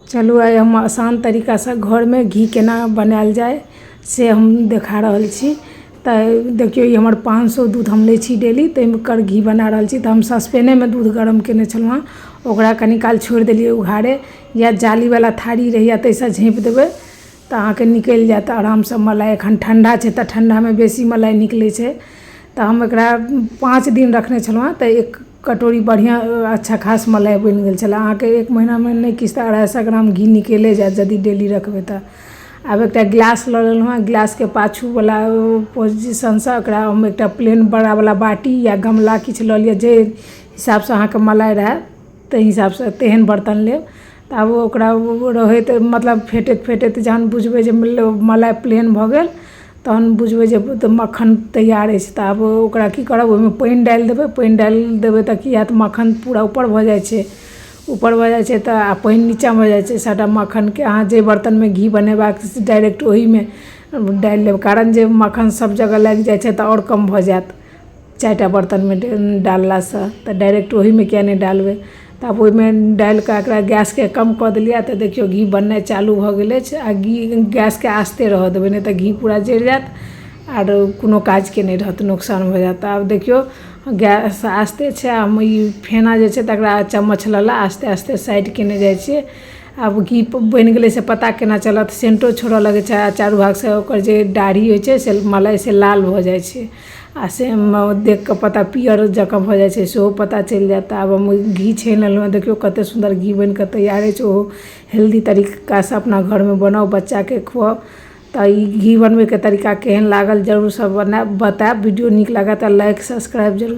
चलू आइ हम आसान तरीका से घर में घी केना बनायल जाए से हम देखा रहल छी। तो देखियो ये हमर 500 दूध हम ले छी डेली, तो कर घी बना रहल छी। तो हम सस्पेने में दूध गरम केने छलहुँ हँ, ओकरा कनी काल छोड़ देलिए उघारे, या जाली वाला थारी रहिया तैसा झाँप देबै तो अहाँके निकल जात आराम से मलाई। एखन ठंडा छै तो ठंडा में बेसी मलाई निकले छै। तो हम एकरा 5 दिन रखने छलहुँ हँ, तो 1 कटोरी बढ़िया अच्छा खास मलाई बन गेल छल। अहाँके 1 महीना में नहीं किछु 250 ग्राम घी निकले जात यदि डेली रखबै तो। आब एक गिलास लऽ लेलहुँ हँ, गिलास के पाछू वाला पोजिशन से ओकरा हम एक प्लेन बड़ा वाला बाटी या गमला किछु लऽ लिअ, जे हिसाब से अहाँके मलाई रहे ताहि हिसाब से तेहन बर्तन लेब। तो अब ओकरा रहैत मतलब फेटैत फेटैत जहन बुझबै जे मलाई प्लेन भऽ गेल तहन बुझबै जे तो मक्खन तैयार अछि। तो आब ओकरा की करब, ओहिमे पानि डालि देबै। पानि डालि देबै तऽ की हैत, मक्खन पूरा ऊपर भऽ जाइ छै। ऊपर भऽ जाइ छै तो आ पानि नीचा भऽ जाइ छै। सबटा मक्खन के अहाँ जे बर्तन में घी बनेबाक डायरेक्ट ओही में डालि लेब, कारण जे मक्खन सब जगह लागि जाइ छै तो और कम भऽ जायत 4टा बर्तन में डालला से। तो डायरेक्ट ओही में किया नहीं डालबै। तो आब ओहिमे डालि कऽ एकरा गैस के कम कऽ देलिए। तो देखियो घी बननाइ चालू भऽ गेल अछि। आ घी गैस के आस्ते रह देबै, नहीं तो घी पूरा जरि जायत आर कोनो काज के नहीं रहत, नुकसान भऽ जायत। आब देखियो गैस आस्ते छै। हम ई फेना जे छै तकरा चम्मच लला आस्ते आस्ते साइड केने जाइ छियै। आब घी बनि गेलै से पता केना चलत, सेंटो छोड़ऽ लगे छै। आ चारू भाग से ओकर जे डाढ़ी होइ छै से मलाई से लाल भऽ जाइ छै। आ से देख के पता पियर जकाँ भऽ जाइ छै सेहो पता चलि जायत। आब हम घी छानि लेलहुँ, देखियो कते सुंदर घी बनि के तैयार अछि। ओ हेल्दी तरीका से अपना घर में बनाओ, बच्चा के खुआओ। तो ई घी बनबे के तरीका केहन लागल जरूर सब बताएब। वीडियो नीक लागत तो लाइक सब्सक्राइब जरूर।